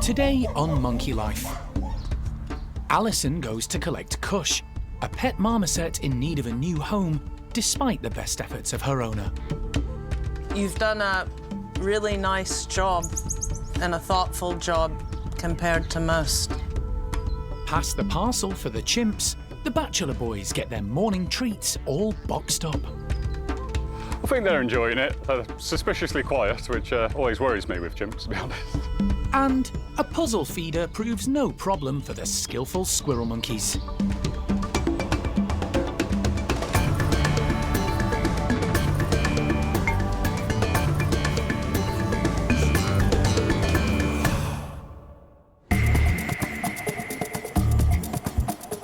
Today on Monkey Life, Alison goes to collect Kush, a pet marmoset in need of a new home, despite the best efforts of her owner. You've done a really nice job and a thoughtful job compared to most. Past the parcel for the chimps, the bachelor boys get their morning treats all boxed up. I think they're enjoying it. They're suspiciously quiet, which always worries me with chimps, to be honest. And a puzzle feeder proves no problem for the skillful squirrel monkeys.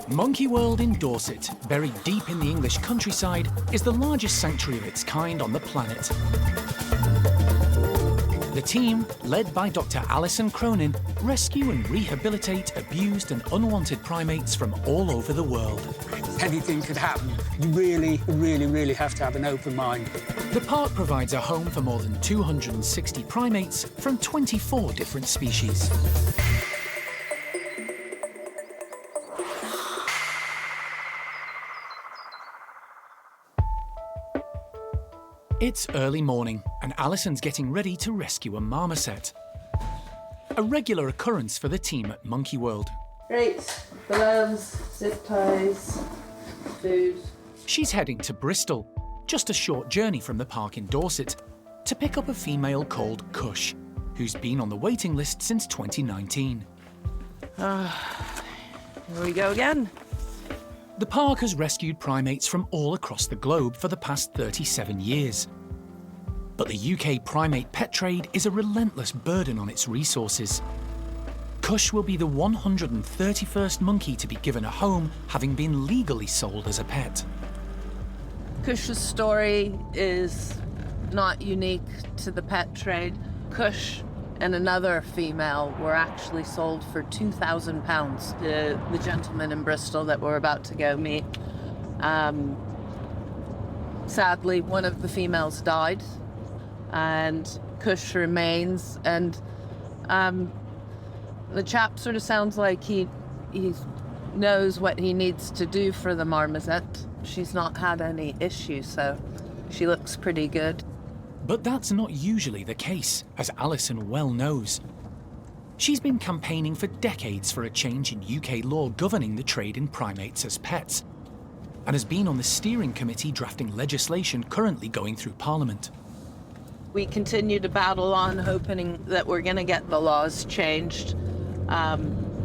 Monkey World in Dorset, buried deep in the English countryside, is the largest sanctuary of its kind on the planet. The team, led by Dr. Alison Cronin, rescue and rehabilitate abused and unwanted primates from all over the world. Anything could happen. You really have to have an open mind. The park provides a home for more than 260 primates from 24 different species. It's early morning, and Alison's getting ready to rescue a marmoset. A regular occurrence for the team at Monkey World. Right, gloves, zip ties, food. She's heading to Bristol, just a short journey from the park in Dorset, to pick up a female called Kush, who's been on the waiting list since 2019. Here we go again. The park has rescued primates from all across the globe for the past 37 years. But the UK primate pet trade is a relentless burden on its resources. Kush will be the 131st monkey to be given a home, having been legally sold as a pet. Kush's story is not unique to the pet trade. Kush and another female were actually sold for £2,000 to the gentleman in Bristol that we're about to go meet. Sadly, one of the females died, and Kush remains. And the chap sort of sounds like he knows what he needs to do for the marmoset. She's not had any issues, so she looks pretty good. But that's not usually the case, as Alison well knows. She's been campaigning for decades for a change in UK law governing the trade in primates as pets, and has been on the steering committee drafting legislation currently going through Parliament. We continue to battle on, hoping that we're going to get the laws changed. I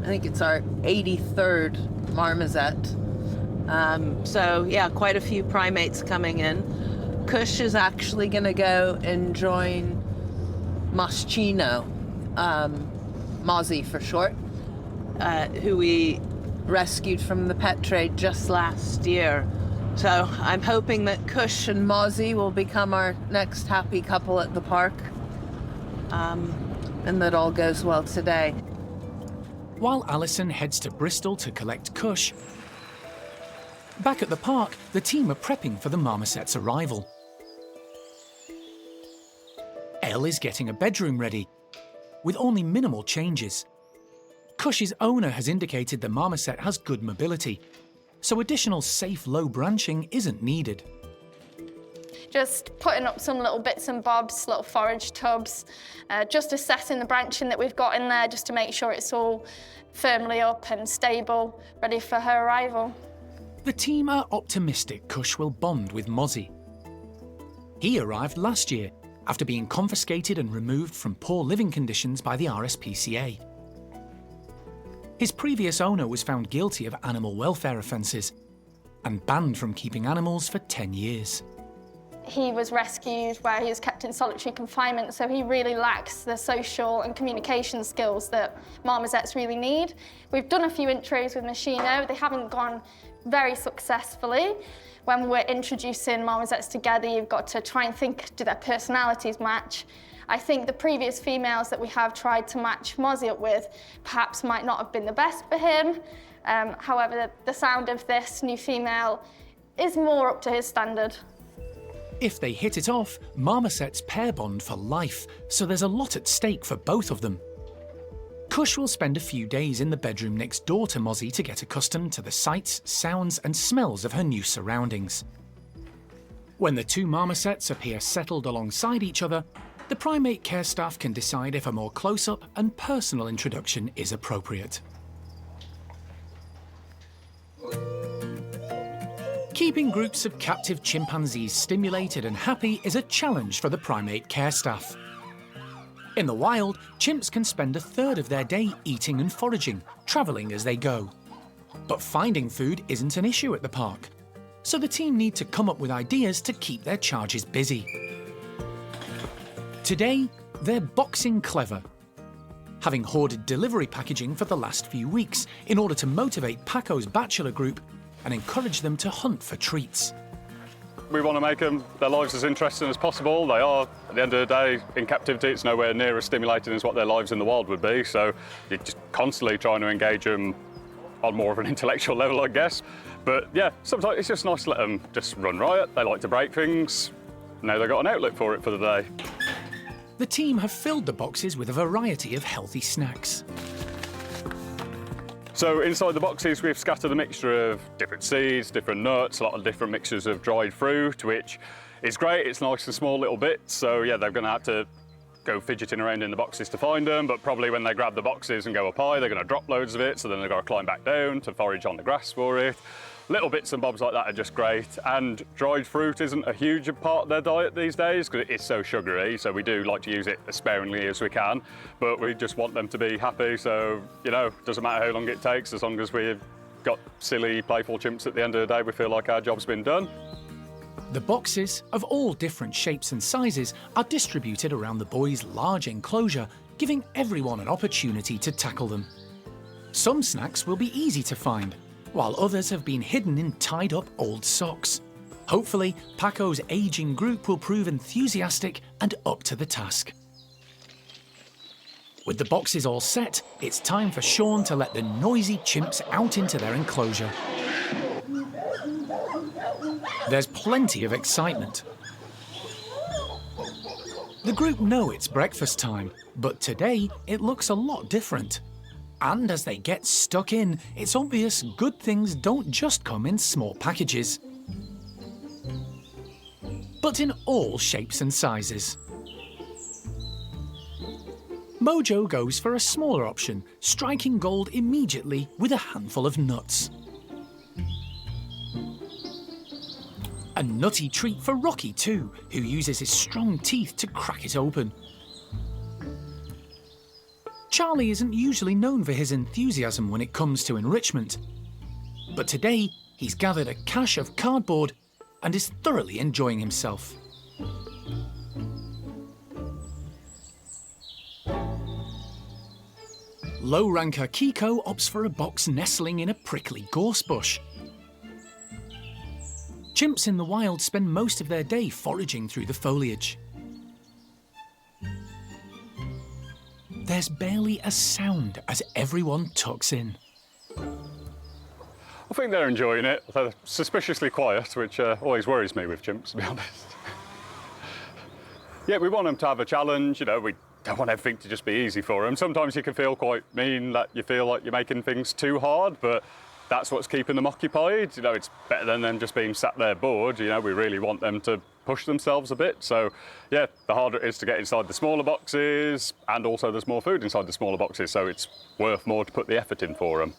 think it's our 83rd marmoset. So yeah, quite a few primates coming in. Kush is actually going to go and join Moschino, Mozzie for short, who we rescued from the pet trade just last year. So I'm hoping that Kush and Mozzie will become our next happy couple at the park, and that all goes well today. While Alison heads to Bristol to collect Kush, back at the park, the team are prepping for the marmoset's arrival. Elle is getting a bedroom ready, with only minimal changes. Kush's owner has indicated the marmoset has good mobility, so additional safe low branching isn't needed. Just putting up some little bits and bobs, little forage tubs, just assessing the branching that we've got in there just to make sure it's all firmly up and stable, ready for her arrival. The team are optimistic Kush will bond with Mozzie. He arrived last year after being confiscated and removed from poor living conditions by the RSPCA. His previous owner was found guilty of animal welfare offences and banned from keeping animals for 10 years. He was rescued where he was kept in solitary confinement, so he really lacks the social and communication skills that marmosets really need. We've done a few intros with Moschino. They haven't gone very successfully. When we're introducing marmosets together, you've got to try and think, do their personalities match? I think the previous females that we have tried to match Mozzie up with perhaps might not have been the best for him. However, the sound of this new female is more up to his standard. If they hit it off, marmosets pair bond for life, so there's a lot at stake for both of them. Kush will spend a few days in the bedroom next door to Mozzie to get accustomed to the sights, sounds and smells of her new surroundings. When the two marmosets appear settled alongside each other, the primate care staff can decide if a more close-up and personal introduction is appropriate. Keeping groups of captive chimpanzees stimulated and happy is a challenge for the primate care staff. In the wild, chimps can spend a third of their day eating and foraging, travelling as they go. But finding food isn't an issue at the park, so the team need to come up with ideas to keep their charges busy. Today, they're boxing clever, having hoarded delivery packaging for the last few weeks in order to motivate Paco's bachelor group and encourage them to hunt for treats. We want to make their lives as interesting as possible. They are, at the end of the day, in captivity, it's nowhere near as stimulating as what their lives in the wild would be, so you're just constantly trying to engage them on more of an intellectual level, I guess. But yeah, sometimes it's just nice to let them just run riot. They like to break things. Now they've got an outlet for it for the day. The team have filled the boxes with a variety of healthy snacks. So inside the boxes, we've scattered a mixture of different seeds, different nuts, a lot of different mixtures of dried fruit, which is great. It's nice and small little bits. So yeah, they're going to have to go fidgeting around in the boxes to find them, but probably when they grab the boxes and go up high, they're going to drop loads of it, so then they've got to climb back down to forage on the grass for it. Little bits and bobs like that are just great, and dried fruit isn't a huge part of their diet these days because it is so sugary, so we do like to use it as sparingly as we can, but we just want them to be happy, so, you know, doesn't matter how long it takes, as long as we've got silly, playful chimps at the end of the day, we feel like our job's been done. The boxes, of all different shapes and sizes, are distributed around the boys' large enclosure, giving everyone an opportunity to tackle them. Some snacks will be easy to find, while others have been hidden in tied-up old socks. Hopefully, Paco's ageing group will prove enthusiastic and up to the task. With the boxes all set, it's time for Sean to let the noisy chimps out into their enclosure. There's plenty of excitement. The group know it's breakfast time, but today it looks a lot different. And as they get stuck in, it's obvious good things don't just come in small packages, but in all shapes and sizes. Mojo goes for a smaller option, striking gold immediately with a handful of nuts. A nutty treat for Rocky too, who uses his strong teeth to crack it open. Charlie isn't usually known for his enthusiasm when it comes to enrichment, but today he's gathered a cache of cardboard and is thoroughly enjoying himself. Low-ranker Kiko opts for a box nestling in a prickly gorse bush. Chimps in the wild spend most of their day foraging through the foliage. There's barely a sound as everyone tucks in. I think they're enjoying it. They're suspiciously quiet, which always worries me with chimps, to be honest. Yeah, we want them to have a challenge, you know, we don't want everything to just be easy for them. Sometimes you can feel quite mean that you feel like you're making things too hard, but that's what's keeping them occupied. You know, it's better than them just being sat there bored. You know, we really want them to push themselves a bit. So, yeah, the harder it is to get inside the smaller boxes, and also there's more food inside the smaller boxes, so it's worth more to put the effort in for them.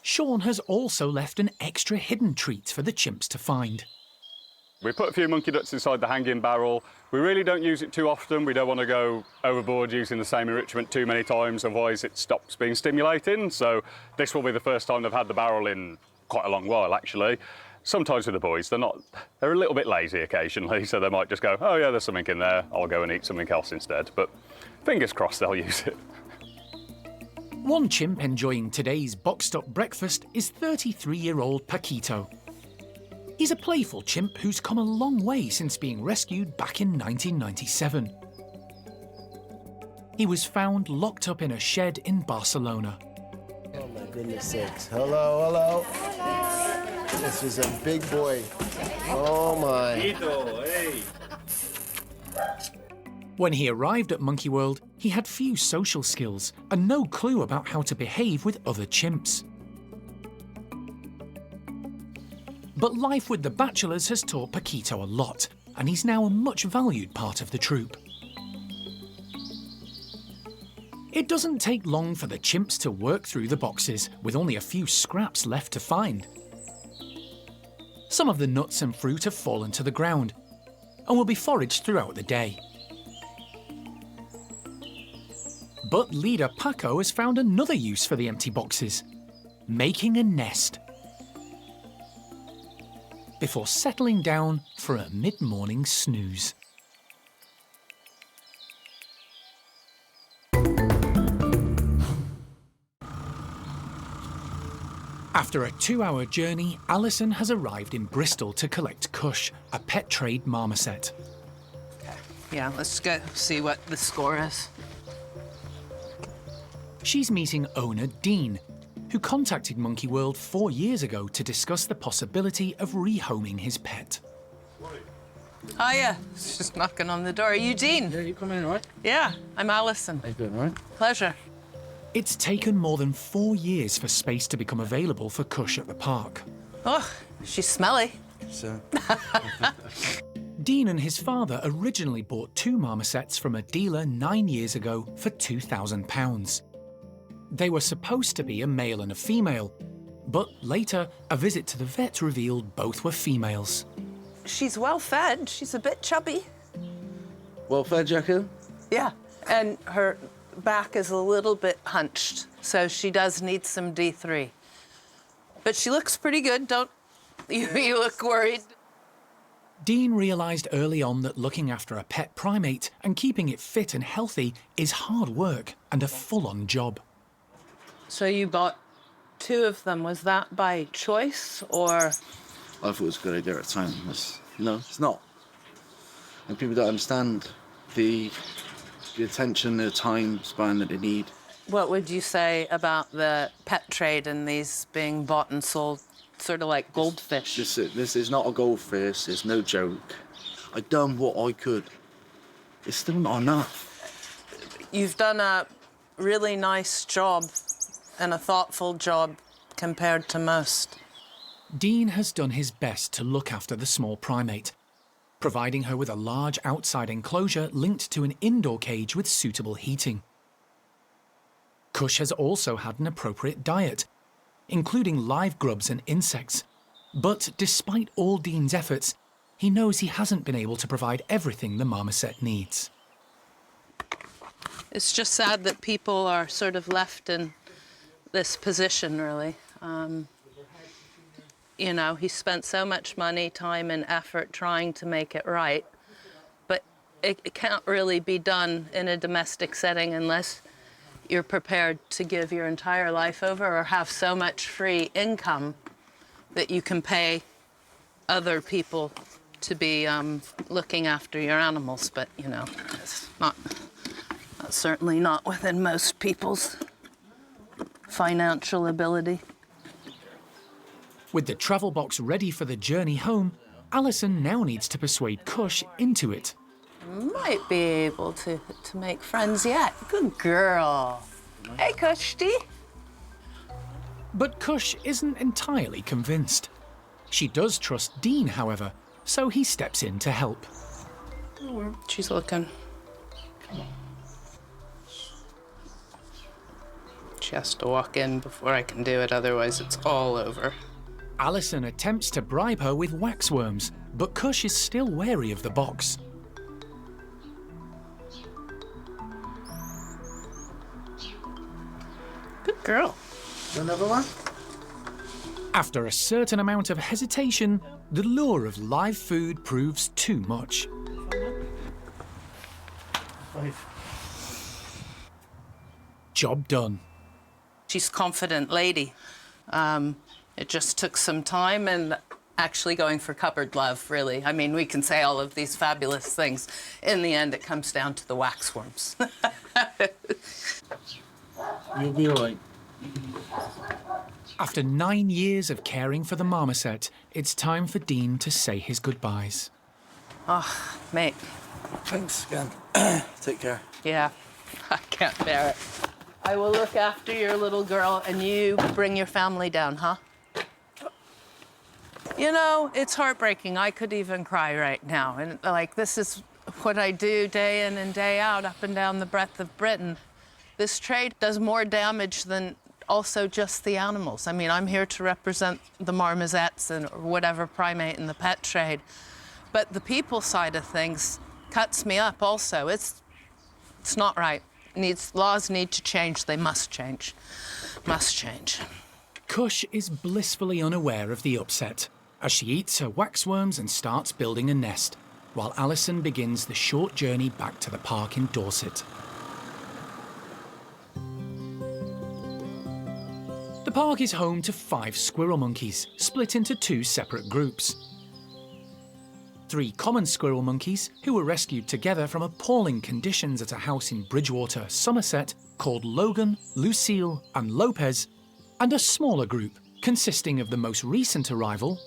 Sean has also left an extra hidden treat for the chimps to find. We put a few monkey nuts inside the hanging barrel. We really don't use it too often. We don't want to go overboard using the same enrichment too many times, otherwise it stops being stimulating. So this will be the first time they've had the barrel in quite a long while, actually. Sometimes with the boys, they're a little bit lazy occasionally, so they might just go, oh yeah, there's something in there, I'll go and eat something else instead. But fingers crossed they'll use it. One chimp enjoying today's boxed-up breakfast is 33-year-old Paquito. He's a playful chimp who's come a long way since being rescued back in 1997. He was found locked up in a shed in Barcelona. Oh my goodness sakes. Hello, hello. This is a big boy. Oh my. When he arrived at Monkey World, He had few social skills and no clue about how to behave with other chimps. But life with the bachelors has taught Paquito a lot, and he's now a much valued part of the troop. It doesn't take long for the chimps to work through the boxes, with only a few scraps left to find. Some of the nuts and fruit have fallen to the ground and will be foraged throughout the day. But leader Paco has found another use for the empty boxes, making a nest, before settling down for a mid-morning snooze. After a 2-hour journey, Alison has arrived in Bristol to collect Kush, a pet trade marmoset. Yeah, let's go see what the score is. She's meeting owner Dean, who contacted Monkey World 4 years ago to discuss the possibility of rehoming his pet. Oh yeah, it's just knocking on the door. Are you Dean? Yeah, you come in, all right? Yeah, I'm Alison. How you doing, all right? Pleasure. It's taken more than 4 years for space to become available for Kush at the park. Oh, she's smelly. So, Dean and his father originally bought 2 marmosets from a dealer 9 years ago for £2,000. They were supposed to be a male and a female, but later a visit to the vet revealed both were females. She's well fed. She's a bit chubby. well fed, Jackie? Yeah, and her back is a little bit hunched, so she does need some D3. But she looks pretty good, don't you look worried? Dean realised early on that looking after a pet primate and keeping it fit and healthy is hard work and a full-on job. So you bought 2 of them. Was that by choice or? I thought it was a good idea at the time. It's not. And people don't understand the attention, the time span that they need. What would you say about the pet trade and these being bought and sold, sort of like goldfish? This is not a goldfish. It's no joke. I done what I could. It's still not enough. You've done a really nice job and a thoughtful job compared to most. Dean has done his best to look after the small primate, providing her with a large outside enclosure linked to an indoor cage with suitable heating. Kush has also had an appropriate diet, including live grubs and insects. But despite all Dean's efforts, he knows he hasn't been able to provide everything the marmoset needs. It's just sad that people are sort of left in this position, really. He spent so much money, time, and effort trying to make it right, but it can't really be done in a domestic setting unless you're prepared to give your entire life over or have so much free income that you can pay other people to be looking after your animals. But, it's that's certainly not within most people's financial ability. With the travel box ready for the journey home, Alison now needs to persuade Kush into it. Might be able to make friends yet. Good girl. Hey, Kushti. But Kush isn't entirely convinced. She does trust Dean, however, so he steps in to help. She's looking. She has to walk in before I can do it, otherwise it's all over. Alison attempts to bribe her with waxworms, but Kush is still wary of the box. Good girl. Another one? After a certain amount of hesitation, the lure of live food proves too much. 5. Job done. She's a confident lady. It just took some time and actually going for cupboard love, really. I mean, we can say all of these fabulous things. In the end, it comes down to the waxworms. You'll be all right. After 9 years of caring for the marmoset, it's time for Dean to say his goodbyes. Oh, mate. Thanks again. Take care. Yeah. I can't bear it. I will look after your little girl, and you bring your family down, huh? You know, it's heartbreaking. I could even cry right now. And, like, this is what I do day in and day out, up and down the breadth of Britain. This trade does more damage than also just the animals. I mean, I'm here to represent the marmosets and whatever primate in the pet trade. But the people side of things cuts me up also. It's not right. Laws need to change. They must change. Must change. Kush is blissfully unaware of the upset as she eats her waxworms and starts building a nest, while Alison begins the short journey back to the park in Dorset. The park is home to 5 squirrel monkeys, split into 2 separate groups. 3 common squirrel monkeys who were rescued together from appalling conditions at a house in Bridgewater, Somerset, called Logan, Lucille and Lopez, and a smaller group consisting of the most recent arrival,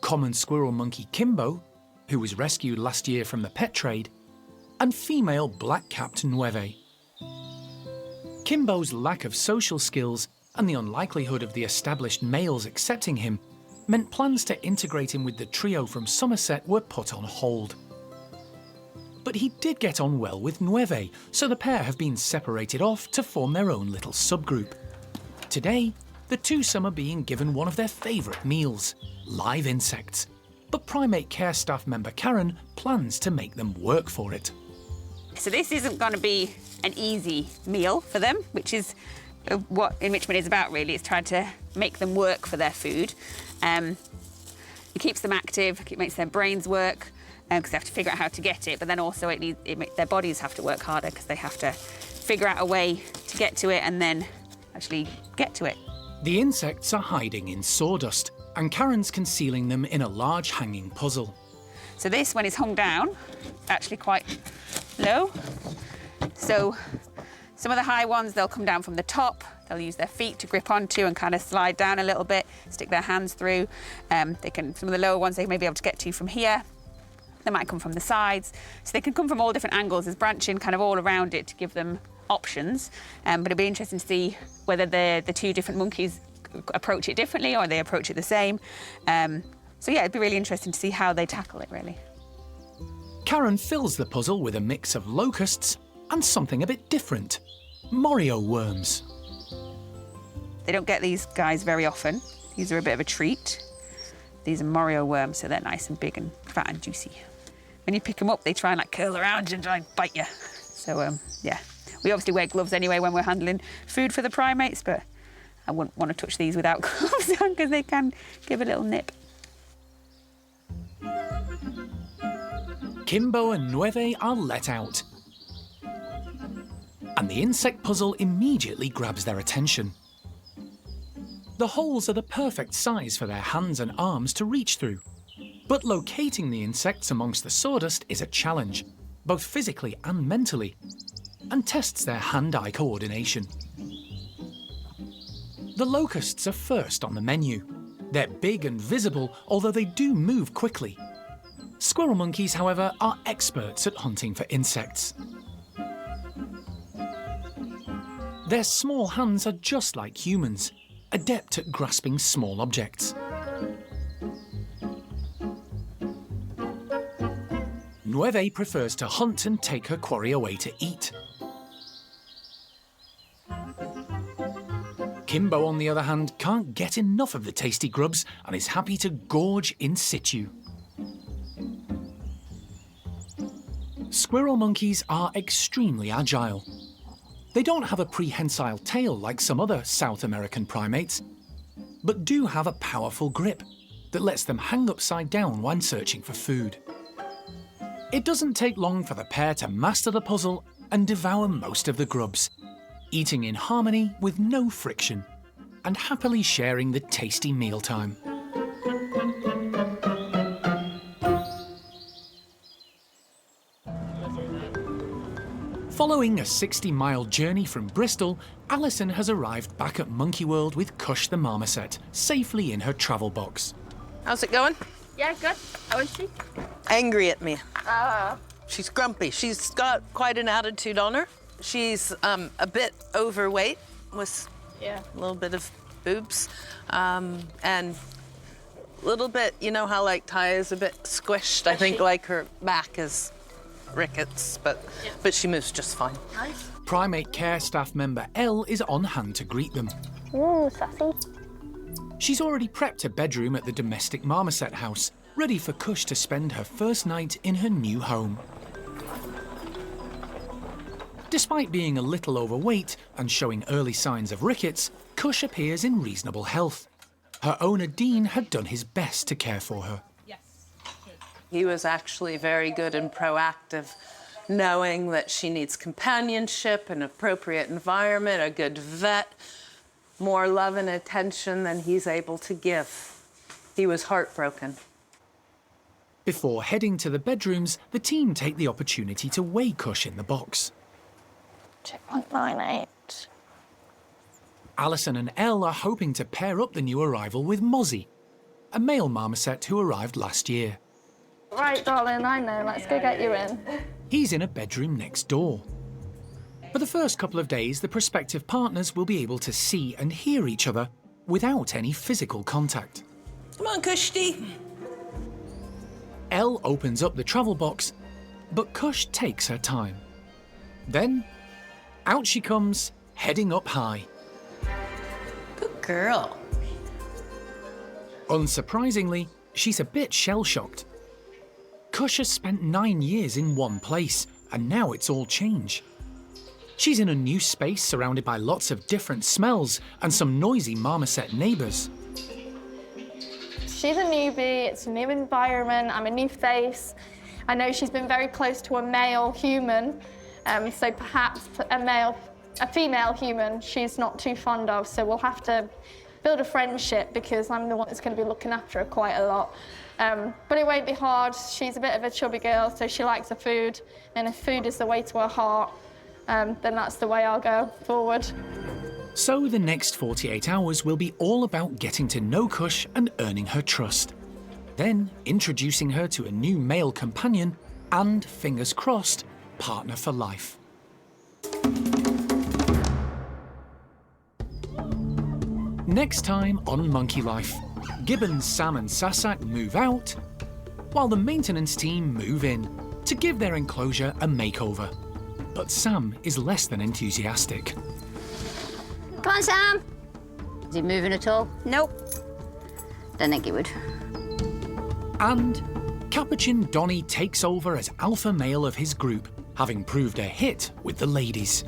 common squirrel monkey Kimbo, who was rescued last year from the pet trade, and female black-capped Nueve. Kimbo's lack of social skills and the unlikelihood of the established males accepting him meant plans to integrate him with the trio from Somerset were put on hold. But he did get on well with Nueve, so the pair have been separated off to form their own little subgroup. Today, the twosome are being given one of their favourite meals, live insects. But primate care staff member Karen plans to make them work for it. So this isn't going to be an easy meal for them, which is what enrichment is about, really. It's trying to make them work for their food. It keeps them active, it makes their brains work, because they have to figure out how to get it, but then also their bodies have to work harder because they have to figure out a way to get to it and then actually get to it. The insects are hiding in sawdust, and Karen's concealing them in a large hanging puzzle. So this, when it's hung down, actually quite low. So some of the high ones, they'll come down from the top, they'll use their feet to grip onto and kind of slide down a little bit, stick their hands through. Some of the lower ones they may be able to get to from here. They might come from the sides. So they can come from all different angles. There's branching kind of all around it to give them options. But it'll be interesting to see whether the 2 different monkeys approach it differently or they approach it the same. So yeah, it'd be really interesting to see how they tackle it, really. Karen fills the puzzle with a mix of locusts and something a bit different, Morio worms. They don't get these guys very often. These are a bit of a treat. These are Morio worms, so they're nice and big and fat and juicy. When you pick them up, they try and like curl around and try and bite you. So yeah, we obviously wear gloves anyway when we're handling food for the primates, but I wouldn't want to touch these without gloves on because they can give a little nip. Kimbo and Nueve are let out, and the insect puzzle immediately grabs their attention. The holes are the perfect size for their hands and arms to reach through, but locating the insects amongst the sawdust is a challenge, both physically and mentally, and tests their hand-eye coordination. The locusts are first on the menu. They're big and visible, although they do move quickly. Squirrel monkeys, however, are experts at hunting for insects. Their small hands are just like humans, adept at grasping small objects. Nueve prefers to hunt and take her quarry away to eat. Kimbo, on the other hand, can't get enough of the tasty grubs and is happy to gorge in situ. Squirrel monkeys are extremely agile. They don't have a prehensile tail like some other South American primates, but do have a powerful grip that lets them hang upside down when searching for food. It doesn't take long for the pair to master the puzzle and devour most of the grubs, eating in harmony with no friction, and happily sharing the tasty mealtime. Following a 60-mile journey from Bristol, Alison has arrived back at Monkey World with Kush the marmoset, safely in her travel box. How's it going? Yeah, good. How is she? Angry at me. She's grumpy. She's got quite an attitude on her. She's a bit overweight with a little bit of boobs, and a little bit, you know how like Ty is a bit squished? I think like her back is rickets, but she moves just fine. Nice. Primate care staff member Elle is on hand to greet them. Ooh, sassy. She's already prepped a bedroom at the domestic marmoset house, ready for Kush to spend her first night in her new home. Despite being a little overweight and showing early signs of rickets, Kush appears in reasonable health. Her owner Dean had done his best to care for her. He was actually very good and proactive, knowing that she needs companionship, an appropriate environment, a good vet, more love and attention than he's able to give. He was heartbroken. Before heading to the bedrooms, the team take the opportunity to weigh Kush in the box. 2.98. Alison and Elle are hoping to pair up the new arrival with Mozzie, a male marmoset who arrived last year. Right, darling, I know. Let's go get you in. He's in a bedroom next door. For the first couple of days, the prospective partners will be able to see and hear each other without any physical contact. Come on, Kushti. Elle opens up the travel box, but Kush takes her time. Then, out she comes, heading up high. Good girl. Unsurprisingly, she's a bit shell-shocked. Kush has spent 9 years in one place, and now it's all change. She's in a new space surrounded by lots of different smells and some noisy marmoset neighbours. She's a newbie, it's a new environment, I'm a new face. I know she's been very close to a male human, so perhaps a female human she's not too fond of, so we'll have to build a friendship because I'm the one that's going to be looking after her quite a lot. But it won't be hard. She's a bit of a chubby girl, so she likes the food, and if food is the way to her heart, then that's the way I'll go forward. So the next 48 hours will be all about getting to know Kush and earning her trust. Then introducing her to a new male companion and, fingers crossed, partner for life. Next time on Monkey Life, Gibbons, Sam and Sasak move out, while the maintenance team move in to give their enclosure a makeover. But Sam is less than enthusiastic. Come on, Sam. Is he moving at all? Nope. Don't think he would. And Capuchin Donny takes over as alpha male of his group, having proved a hit with the ladies.